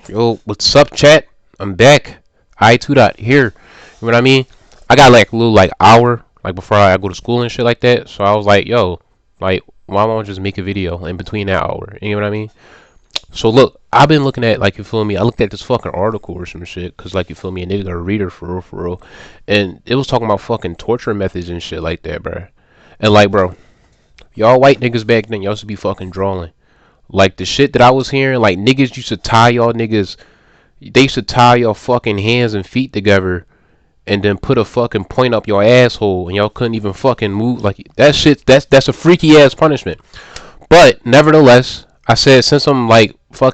Yo, what's up, chat? I'm back. I2 dot here. You know what I mean? I got like a little like hour like before I go to school and shit like that. So I was like, yo, like why don't I just make a video in between that hour? You know what I mean? So look, I've been looking at like you feel me. I looked at this fucking article or some shit because like you feel me, a nigga got a reader for real, and it was talking about fucking torture methods and shit like that, bro. And like, bro, y'all white niggas back then, y'all used to be fucking drawing. Like the shit that I was hearing, like niggas used to tie y'all niggas. They used to tie your fucking hands and feet together and then put a fucking point up your asshole and y'all couldn't even fucking move. Like that shit, that's a freaky ass punishment. But nevertheless, I said since I'm like so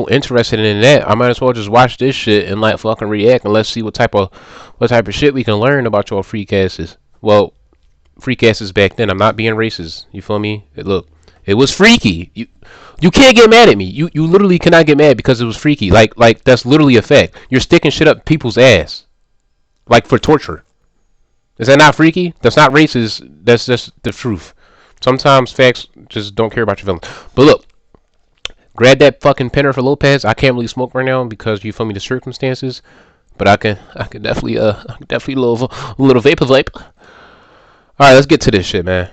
interested in that, I might as well just watch this shit and like fucking react and let's see what type of shit we can learn about your freak asses. Well, freak asses back then. I'm not being racist. You feel me? Look, it was freaky. You can't get mad at me. You literally cannot get mad because it was freaky. Like that's literally a fact. You're sticking shit up people's ass, like for torture. Is that not freaky? That's not racist. That's just the truth. Sometimes facts just don't care about your feelings. But look, grab that fucking penner for Lopez. I can't really smoke right now because you feel me the circumstances. But I can definitely a little vapor vape. All right, let's get to this shit, man.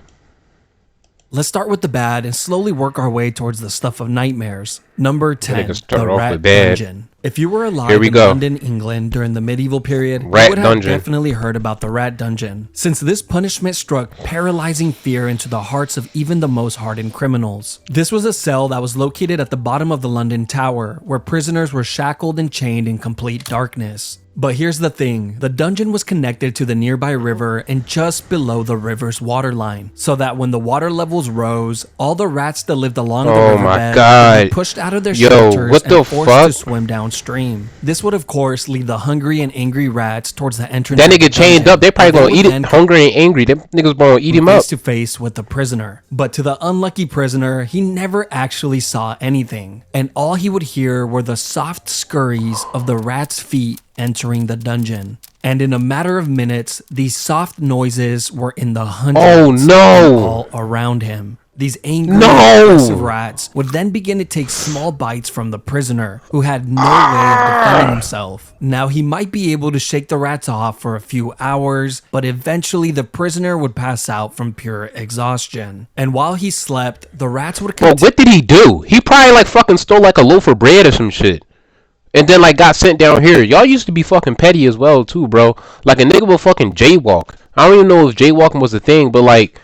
Let's start with the bad and slowly work our way towards the stuff of nightmares. Number 10, the Rat Dungeon. If you were alive in London, England during the medieval period, you would have definitely heard about the Rat Dungeon, since this punishment struck paralyzing fear into the hearts of even the most hardened criminals. This was a cell that was located at the bottom of the London Tower, where prisoners were shackled and chained in complete darkness. But here's the thing, the dungeon was connected to the nearby river and just below the river's waterline, so that when the water levels rose, all the rats that lived along the riverbed would be pushed out of their shelters and forced to swim downstream. This would of course lead the hungry and angry rats towards the entrance. That nigga chained up, they probably gonna eat it. Hungry and angry, them niggas gonna eat him up. Face to face with the prisoner. But to the unlucky prisoner, he never actually saw anything, and all he would hear were the soft scurries of the rat's feet entering the dungeon. And in a matter of minutes, these soft noises were in the hundreds all around him. These angry, aggressive rats would then begin to take small bites from the prisoner, who had no way of defending himself. Now, he might be able to shake the rats off for a few hours, but eventually the prisoner would pass out from pure exhaustion. And while he slept, the rats would continue. Bro, what did he do? He probably like fucking stole like a loaf of bread or some shit. And then like got sent down here. Y'all used to be fucking petty as well too, bro. Like a nigga will fucking jaywalk. I don't even know if jaywalking was a thing, but like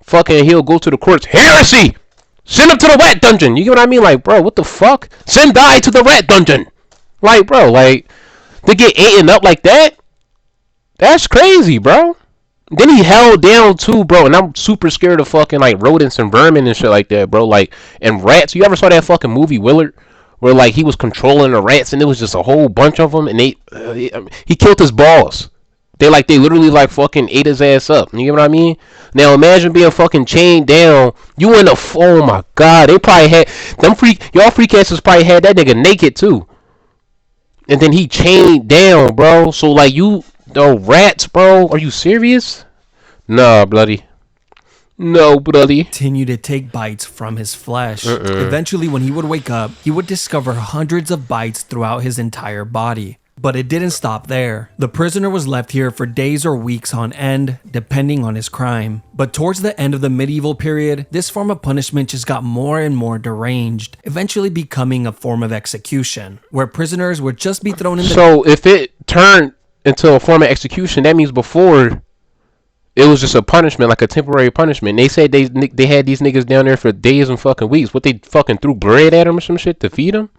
fucking he'll go to the courts. Heresy! Send him to the rat dungeon. You get what I mean? Like, bro, what the fuck? Send die to the rat dungeon. Like, bro, like to get eaten up like that? That's crazy, bro. Then he held down too, bro, and I'm super scared of fucking like rodents and vermin and shit like that, bro. Like, and rats. You ever saw that fucking movie Willard? Where like he was controlling the rats and it was just a whole bunch of them and he killed his boss. They literally like fucking ate his ass up. You get what I mean? Now imagine being fucking chained down. You in the oh my god, they probably had y'all freak asses probably had that nigga naked too. And then he chained down, bro. So like the rats, bro. Are you serious? Nah, bloody. No, buddy. Continue to take bites from his flesh. Eventually, when he would wake up, he would discover hundreds of bites throughout his entire body. But it didn't stop there. The prisoner was left here for days or weeks on end, depending on his crime. But towards the end of the medieval period, this form of punishment just got more and more deranged, eventually becoming a form of execution, where prisoners would just be thrown in the... So if it turned into a form of execution, that means before... it was just a punishment, like a temporary punishment. They said they had these niggas down there for days and fucking weeks. What, they fucking threw bread at him or some shit to feed him?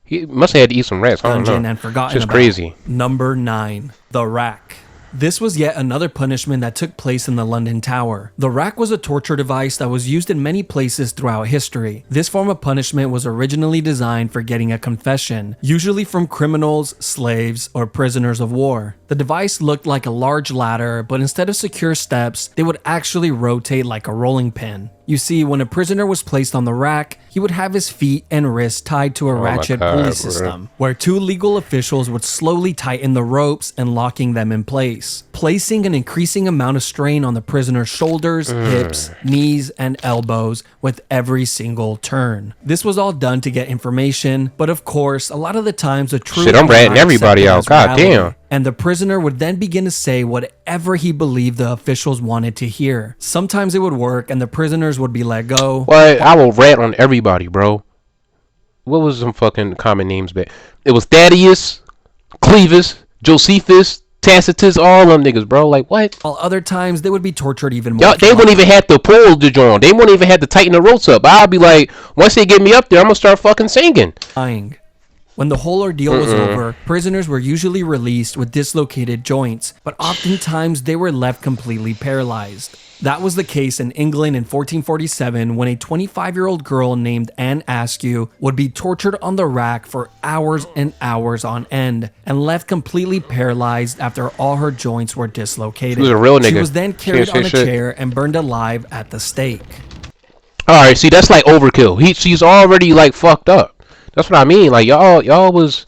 He must have had to eat some rats. I don't know. And forgotten just about. Crazy. Number 9, the rack. This was yet another punishment that took place in the London Tower. The rack was a torture device that was used in many places throughout history. This form of punishment was originally designed for getting a confession, usually from criminals, slaves, or prisoners of war. The device looked like a large ladder, but instead of secure steps, they would actually rotate like a rolling pin. You see, when a prisoner was placed on the rack, he would have his feet and wrists tied to a ratchet pulley system, where two legal officials would slowly tighten the ropes and locking them in place, placing an increasing amount of strain on the prisoner's shoulders, hips, knees, and elbows with every single turn. This was all done to get information, but of course, a lot of the times the truth... Shit, I'm ratting everybody out, goddamn. And the prisoner would then begin to say whatever he believed the officials wanted to hear. Sometimes it would work and the prisoners would be let go. What? I will rat on everybody, bro. What was some fucking common names back? It was Thaddeus, Clevis, Josephus, Tacitus, all them niggas, bro. Like, what? While other times, they would be tortured even more. They wouldn't even have to pull the joint. They wouldn't even have to tighten the ropes up. I'd be like, once they get me up there, I'm gonna start fucking singing. When the whole ordeal was over, prisoners were usually released with dislocated joints, but oftentimes they were left completely paralyzed. That was the case in England in 1447 when a 25-year-old girl named Anne Askew would be tortured on the rack for hours and hours on end and left completely paralyzed after all her joints were dislocated. She was a real nigga. She was then carried on a chair and burned alive at the stake. Alright, see, that's like overkill. She's already like fucked up. That's what I mean. Like y'all was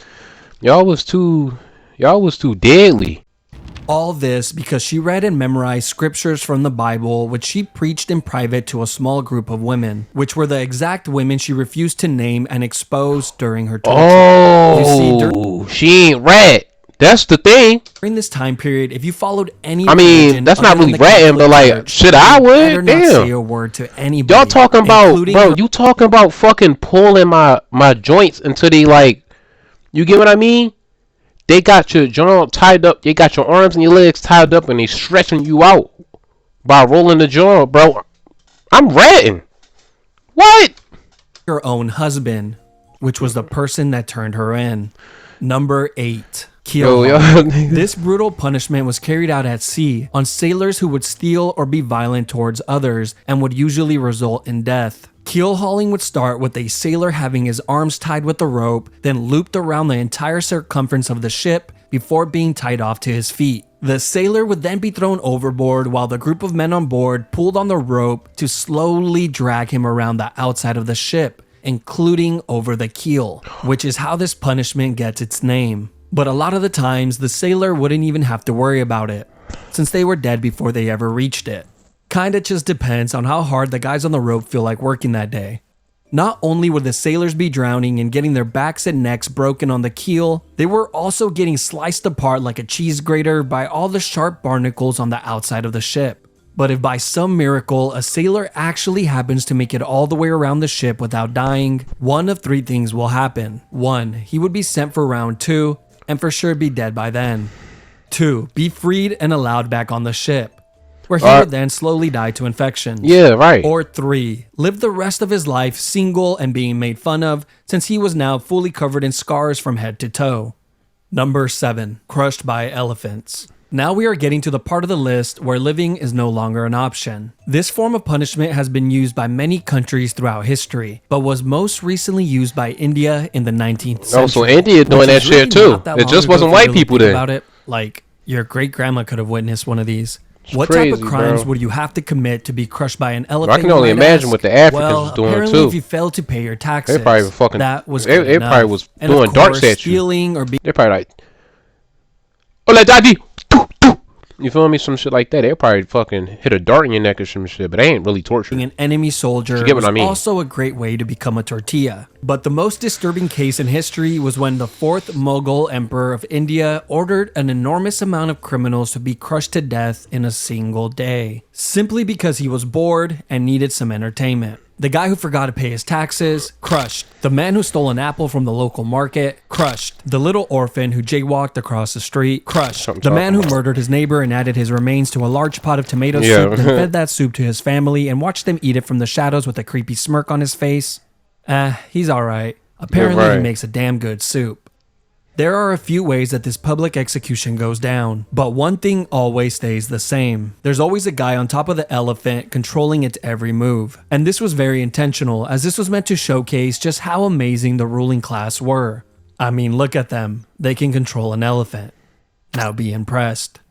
too deadly. All this because she read and memorized scriptures from the Bible, which she preached in private to a small group of women, which were the exact women she refused to name and expose during her torture. Oh, she ain't rat. That's the thing. During this time period, if you followed any that's not really ratting, but like, shit, I would. Damn. Not say a word to anybody. Y'all talking about, bro? You talking about fucking pulling my joints until they like, you get what I mean? They got your joint tied up. They got your arms and your legs tied up, and they stretching you out by rolling the joint, bro. I'm ratting. What? Her own husband, which was the person that turned her in. Number 8. This brutal punishment was carried out at sea on sailors who would steal or be violent towards others and would usually result in death. Keel hauling would start with a sailor having his arms tied with a rope, then looped around the entire circumference of the ship before being tied off to his feet. The sailor would then be thrown overboard while the group of men on board pulled on the rope to slowly drag him around the outside of the ship, including over the keel, which is how this punishment gets its name. But a lot of the times, the sailor wouldn't even have to worry about it, since they were dead before they ever reached it. Kinda just depends on how hard the guys on the rope feel like working that day. Not only would the sailors be drowning and getting their backs and necks broken on the keel, they were also getting sliced apart like a cheese grater by all the sharp barnacles on the outside of the ship. But if by some miracle a sailor actually happens to make it all the way around the ship without dying, one of 3 things will happen. 1, he would be sent for round 2, and for sure be dead by then. 2, be freed and allowed back on the ship, where he would then slowly die to infections. Yeah, right. Or 3, live the rest of his life single and being made fun of, since he was now fully covered in scars from head to toe. Number 7, crushed by elephants. Now we are getting to the part of the list where living is no longer an option. This form of punishment has been used by many countries throughout history, but was most recently used by India in the 19th century. Oh, so India doing that shit too. It just wasn't white people then. About it, like, your great-grandma could have witnessed one of these. What crazy, type of crimes bro. would you have to commit to be crushed by an elephant? I can only imagine what the Africans was doing apparently too. If you failed to pay your taxes, they probably fucking. That was they probably was and doing darts at you. Stealing or They probably like, hola daddy. You feel me? Some shit like that. They'll probably fucking hit a dart in your neck or some shit, but they ain't really torture. An enemy soldier was also a great way to become a tortilla. But the most disturbing case in history was when the 4th Mughal Emperor of India ordered an enormous amount of criminals to be crushed to death in a single day, simply because he was bored and needed some entertainment. The guy who forgot to pay his taxes, crushed. The man who stole an apple from the local market, crushed. The little orphan who jaywalked across the street, crushed. The man who murdered his neighbor and added his remains to a large pot of tomato soup, then fed that soup to his family and watched them eat it from the shadows with a creepy smirk on his face. He's alright. Apparently he makes a damn good soup. There are a few ways that this public execution goes down, but one thing always stays the same. There's always a guy on top of the elephant controlling its every move. And this was very intentional, as this was meant to showcase just how amazing the ruling class were. I mean, look at them. They can control an elephant. Now be impressed.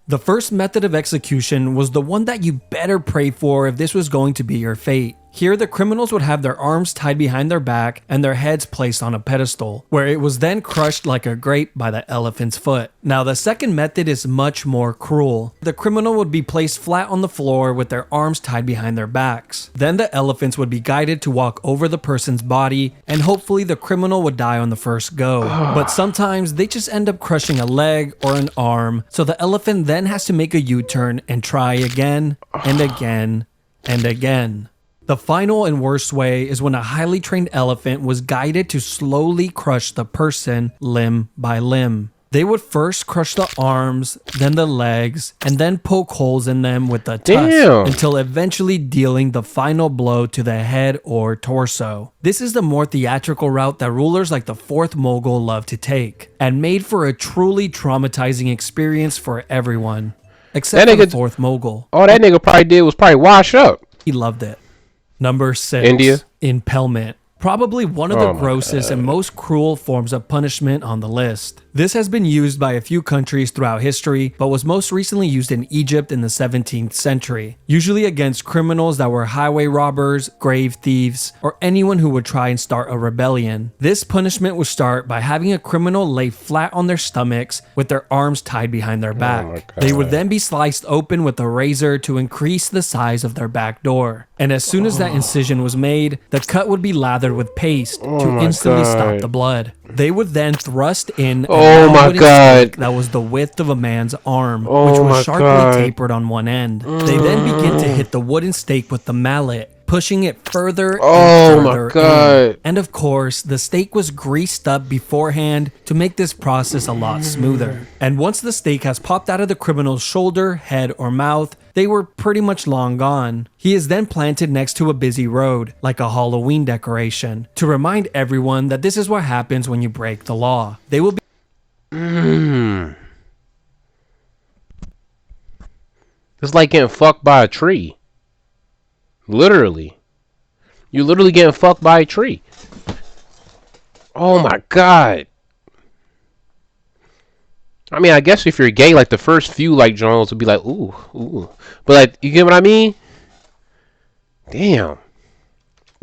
The first method of execution was the one that you better pray for if this was going to be your fate. Here, the criminals would have their arms tied behind their back and their heads placed on a pedestal, where it was then crushed like a grape by the elephant's foot. Now, the second method is much more cruel. The criminal would be placed flat on the floor with their arms tied behind their backs. Then the elephants would be guided to walk over the person's body, and hopefully the criminal would die on the first go. But sometimes they just end up crushing a leg or an arm, so the elephant then has to make a U-turn and try again and again and again. The final and worst way is when a highly trained elephant was guided to slowly crush the person limb by limb. They would first crush the arms, then the legs, and then poke holes in them with the tusk until eventually dealing the final blow to the head or torso. This is the more theatrical route that rulers like the Fourth Mogul love to take, and made for a truly traumatizing experience for everyone. Except for the Fourth Mogul. All that nigga probably did was probably wash up. He loved it. Number 6. India. Impalement. Probably one of the grossest and most cruel forms of punishment on the list. This has been used by a few countries throughout history, but was most recently used in Egypt in the 17th century, usually against criminals that were highway robbers, grave thieves, or anyone who would try and start a rebellion. This punishment would start by having a criminal lay flat on their stomachs with their arms tied behind their back. They would then be sliced open with a razor to increase the size of their back door. And as soon as that incision was made, the cut would be lathered with paste to instantly stop the blood. They would then thrust in a stake that was the width of a man's arm, which was sharply tapered on one end. They then begin to hit the wooden stake with the mallet, pushing it further and further in. And of course, the stake was greased up beforehand to make this process a lot smoother. And once the stake has popped out of the criminal's shoulder, head, or mouth, they were pretty much long gone. He is then planted next to a busy road, like a Halloween decoration, to remind everyone that this is what happens when you break the law. They will be It's like getting fucked by a tree. Literally. You literally getting fucked by a tree. Oh my god. I mean, I guess if you're gay, like the first few like Jones would be like, ooh, ooh. But like, you get what I mean? Damn.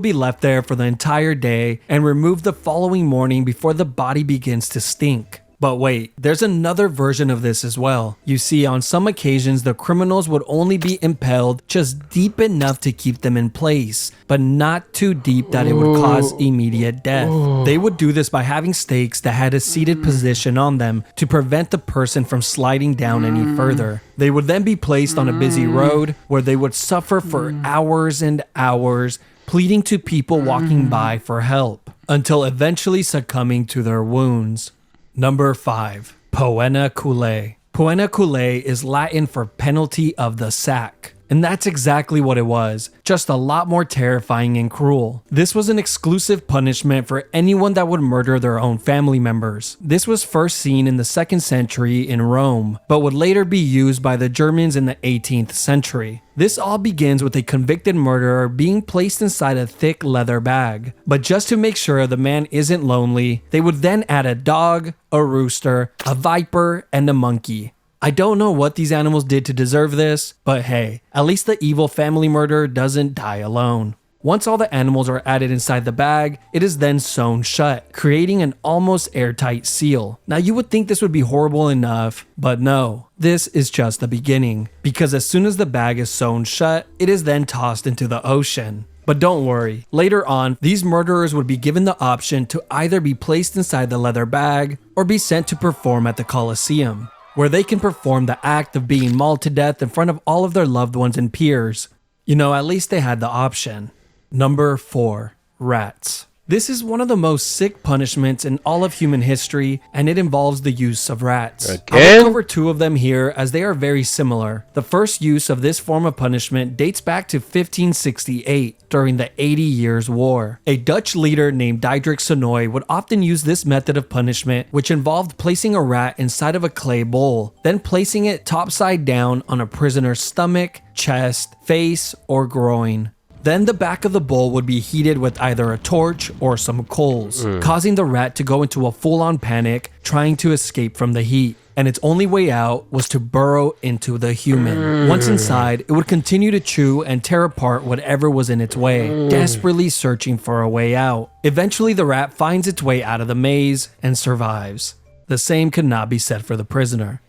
Be left there for the entire day and removed the following morning before the body begins to stink. But wait, there's another version of this as well. You see, on some occasions, the criminals would only be impaled just deep enough to keep them in place, but not too deep that it would cause immediate death. They would do this by having stakes that had a seated position on them to prevent the person from sliding down any further. They would then be placed on a busy road where they would suffer for hours and hours, pleading to people walking by for help, until eventually succumbing to their wounds. Number 5. Poena culae. Poena culae is Latin for penalty of the sack. And that's exactly what it was, just a lot more terrifying and cruel. This was an exclusive punishment for anyone that would murder their own family members. This was first seen in the 2nd century in Rome, but would later be used by the Germans in the 18th century. This all begins with a convicted murderer being placed inside a thick leather bag. But just to make sure the man isn't lonely, they would then add a dog, a rooster, a viper, and a monkey. I don't know what these animals did to deserve this, but hey, at least the evil family murderer doesn't die alone. Once all the animals are added inside the bag, it is then sewn shut, creating an almost airtight seal. Now you would think this would be horrible enough, but no, this is just the beginning, because as soon as the bag is sewn shut, it is then tossed into the ocean. But don't worry, later on, these murderers would be given the option to either be placed inside the leather bag or be sent to perform at the Colosseum, where they can perform the act of being mauled to death in front of all of their loved ones and peers. You know, at least they had the option. Number 4. Rats. This is one of the most sick punishments in all of human history, and it involves the use of rats. I will cover 2 of them here as they are very similar. The first use of this form of punishment dates back to 1568 during the 80 Years' War. A Dutch leader named Diederik Sonoy would often use this method of punishment, which involved placing a rat inside of a clay bowl, then placing it topside down on a prisoner's stomach, chest, face, or groin. Then the back of the bowl would be heated with either a torch or some coals, causing the rat to go into a full-on panic, trying to escape from the heat. and its only way out was to burrow into the human. Once inside, it would continue to chew and tear apart whatever was in its way, desperately searching for a way out. Eventually, the rat finds its way out of the maze and survives. The same could not be said for the prisoner.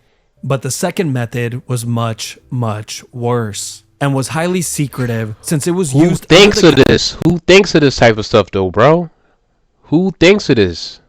But the second method was much, much worse, and was highly secretive since it was used... Who thinks of this? Who thinks of this type of stuff though, bro? Who thinks of this?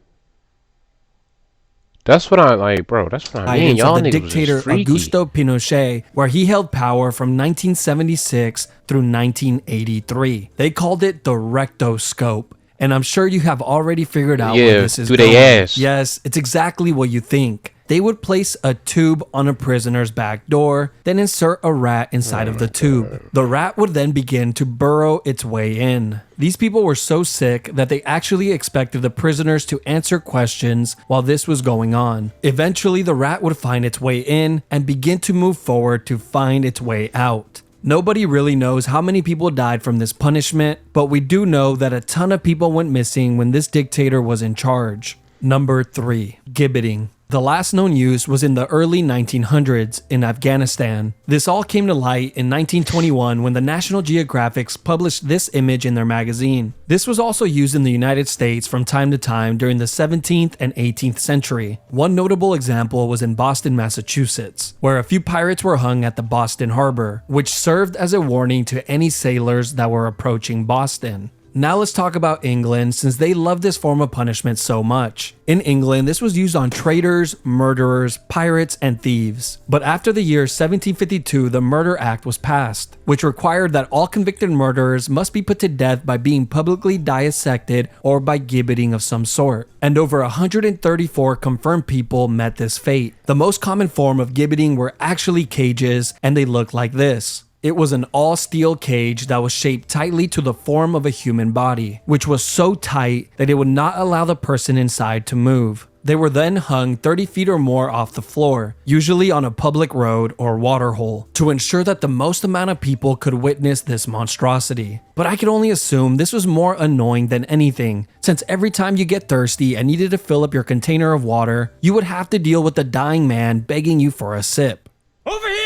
That's what I like, bro. That's what I mean. Y'all niggas dictator Augusto Pinochet, where he held power from 1976 through 1983. They called it the rectoscope. And I'm sure you have already figured out where this is going. Yes, it's exactly what you think. They would place a tube on a prisoner's back door, then insert a rat inside of the tube. The rat would then begin to burrow its way in. These people were so sick that they actually expected the prisoners to answer questions while this was going on. Eventually, the rat would find its way in and begin to move forward to find its way out. Nobody really knows how many people died from this punishment, but we do know that a ton of people went missing when this dictator was in charge. Number 3. Gibbeting. The last known use was in the early 1900s in Afghanistan. This all came to light in 1921 when the National Geographic published this image in their magazine. This was also used in the United States from time to time during the 17th and 18th century. One notable example was in Boston, Massachusetts, where a few pirates were hung at the Boston Harbor, which served as a warning to any sailors that were approaching Boston. Now let's talk about England, since they love this form of punishment so much. In England, this was used on traitors, murderers, pirates, and thieves. But after the year 1752, the Murder Act was passed, which required that all convicted murderers must be put to death by being publicly dissected or by gibbeting of some sort. And over 134 confirmed people met this fate. The most common form of gibbeting were actually cages, and they looked like this. It was an all-steel cage that was shaped tightly to the form of a human body, which was so tight that it would not allow the person inside to move. They were then hung 30 feet or more off the floor, usually on a public road or waterhole, to ensure that the most amount of people could witness this monstrosity. But I can only assume this was more annoying than anything, since every time you get thirsty and needed to fill up your container of water, you would have to deal with the dying man begging you for a sip. Over here!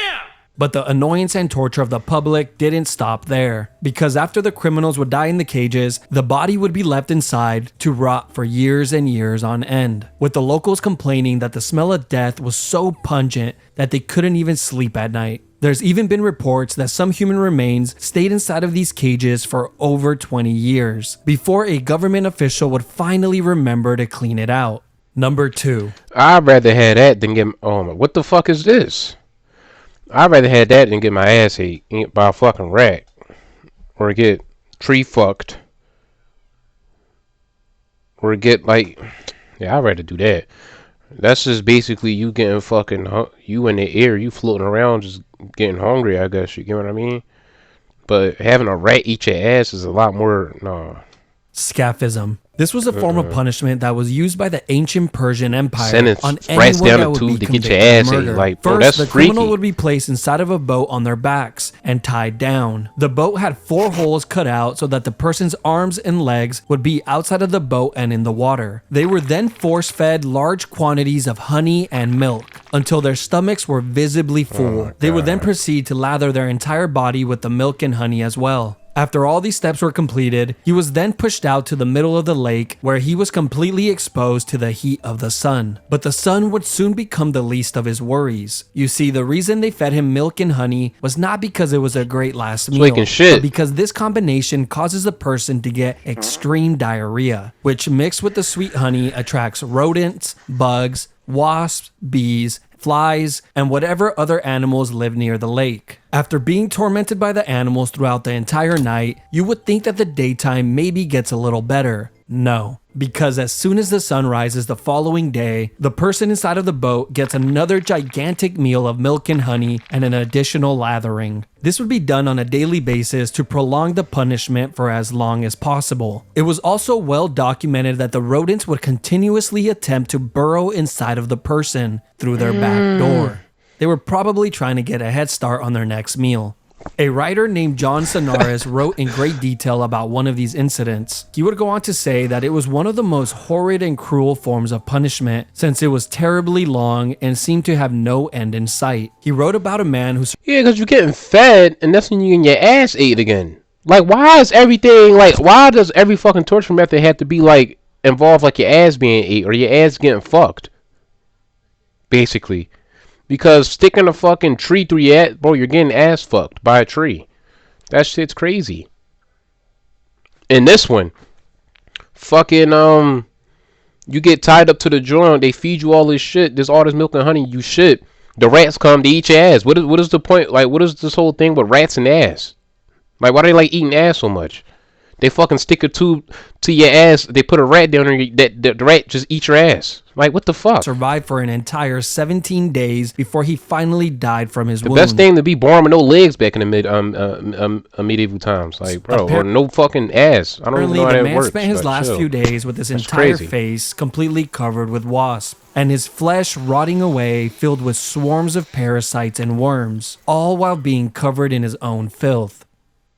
But the annoyance and torture of the public didn't stop there, because after the criminals would die in the cages, the body would be left inside to rot for years and years on end, with the locals complaining that the smell of death was so pungent that they couldn't even sleep at night. There's even been reports that some human remains stayed inside of these cages for over 20 years, before a government official would finally remember to clean it out. Number 2. I'd rather have that than get... Oh, what the fuck is this? I'd rather have that than get my ass ate by a fucking rat. Or get tree fucked. Or get like... Yeah, I'd rather do that. That's just basically you getting fucking... You in the air, you floating around just getting hungry, I guess. You get what I mean? But having a rat eat your ass is a lot more... No. Scaphism. This was a form of punishment that was used by the ancient Persian Empire Sentence on anyone down that would be to get your convicted ass of murder. like, bro, First, that's the freaky. criminal would be placed inside of a boat on their backs and tied down. The boat had 4 holes cut out so that the person's arms and legs would be outside of the boat and in the water. They were then force-fed large quantities of honey and milk until their stomachs were visibly full. They would then proceed to lather their entire body with the milk and honey as well. After all these steps were completed, he was then pushed out to the middle of the lake where he was completely exposed to the heat of the sun. But the sun would soon become the least of his worries. You see, the reason they fed him milk and honey was not because it was a great last meal, but because this combination causes a person to get extreme diarrhea, which mixed with the sweet honey attracts rodents, bugs, wasps, bees, flies, and whatever other animals live near the lake. After being tormented by the animals throughout the entire night, you would think that the daytime maybe gets a little better. No, because as soon as the sun rises the following day, the person inside of the boat gets another gigantic meal of milk and honey and an additional lathering. This would be done on a daily basis to prolong the punishment for as long as possible. It was also well documented that the rodents would continuously attempt to burrow inside of the person through their back door. They were probably trying to get a head start on their next meal. A writer named John Sonaris wrote in great detail about one of these incidents. He would go on to say that it was one of the most horrid and cruel forms of punishment since it was terribly long and seemed to have no end in sight. He wrote about a man who... Yeah, because you're getting fed and that's when you're getting your ass ate again. Like, why does every fucking torture method have to be, like, involve, like, your ass being ate or your ass getting fucked? Basically. Because sticking a fucking tree through your ass, bro, you're getting ass fucked by a tree. That shit's crazy. And this one, fucking, you get tied up to the joint, they feed you all this shit, there's all this milk and honey, you shit. The rats come to eat your ass. What is the point? Like, what is this whole thing with rats and ass? Like, why do they like eating ass so much? They fucking stick a tube to your ass. They put a rat down there. The rat just eats your ass. Like, what the fuck? Survived for an entire 17 days before he finally died from his wound. The best thing to be born with no legs back in the medieval times. Like, bro, or no fucking ass. I don't even know how that works. The man spent his last few days with his entire face completely covered with wasps, and his flesh rotting away, filled with swarms of parasites and worms, all while being covered in his own filth.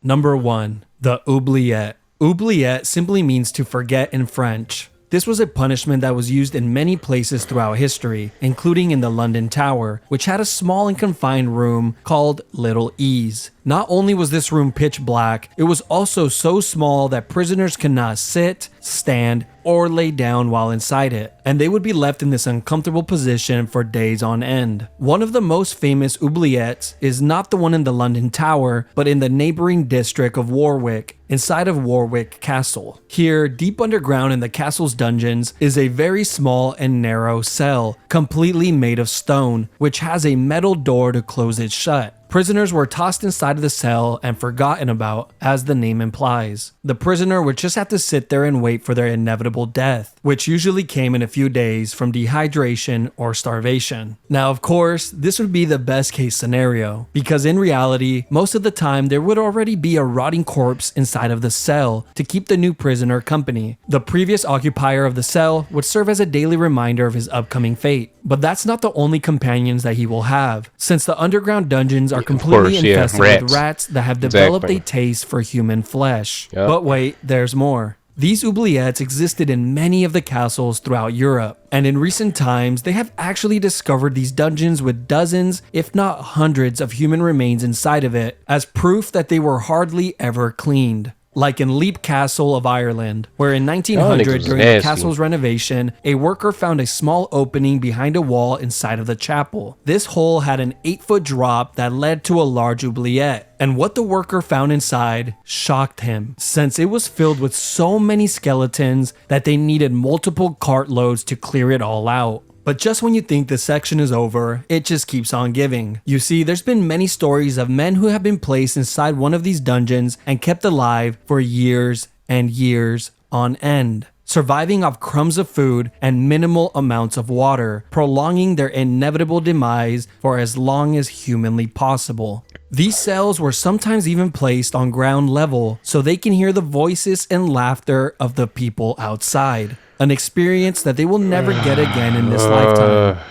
Number 1. The oubliette. Oubliette simply means to forget in French. This was a punishment that was used in many places throughout history, including in the London Tower, which had a small and confined room called Little Ease. Not only was this room pitch black, it was also so small that prisoners could not sit, stand, or lay down while inside it, and they would be left in this uncomfortable position for days on end. One of the most famous oubliettes is not the one in the London Tower, but in the neighboring district of Warwick, inside of Warwick Castle. Here, deep underground in the castle's dungeons, is a very small and narrow cell, completely made of stone, which has a metal door to close it shut. Prisoners were tossed inside of the cell and forgotten about, as the name implies. The prisoner would just have to sit there and wait for their inevitable death, which usually came in a few days from dehydration or starvation. Now, of course, this would be the best case scenario, because in reality, most of the time there would already be a rotting corpse inside of the cell to keep the new prisoner company. The previous occupier of the cell would serve as a daily reminder of his upcoming fate. But that's not the only companions that he will have, since the underground dungeons are completely infested with rats that have developed a taste for human flesh. Yep. But wait, there's more. These oubliettes existed in many of the castles throughout Europe, and in recent times they have actually discovered these dungeons with dozens, if not hundreds, of human remains inside of it, as proof that they were hardly ever cleaned. Like in Leap Castle of Ireland, where in 1900, during the castle's renovation, a worker found a small opening behind a wall inside of the chapel. This hole had an 8-foot drop that led to a large oubliette, and what the worker found inside shocked him, since it was filled with so many skeletons that they needed multiple cartloads to clear it all out. But just when you think the section is over, it just keeps on giving. You see, there's been many stories of men who have been placed inside one of these dungeons and kept alive for years and years on end, surviving off crumbs of food and minimal amounts of water, prolonging their inevitable demise for as long as humanly possible. These cells were sometimes even placed on ground level so they can hear the voices and laughter of the people outside. An experience that they will never get again in this lifetime.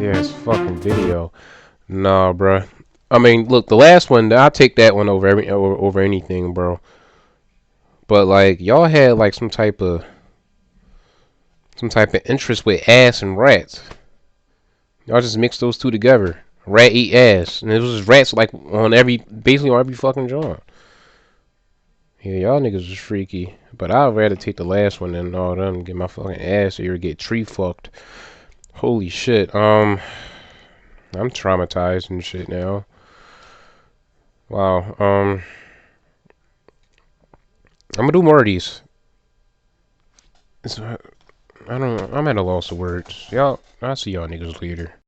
Yes, fucking video. Nah, bro. I mean, look, the last one, I'll take that one over anything, bro. But like, y'all had like some type of interest with ass and rats. Y'all just mixed those two together. Rat eat ass, and it was just rats like basically on every fucking joint. Yeah, y'all niggas was freaky. But I'd rather take the last one than all them, get my fucking ass or get tree fucked. Holy shit. I'm traumatized and shit now. Wow. I'm gonna do more of these. I'm at a loss of words. I'll see y'all niggas later.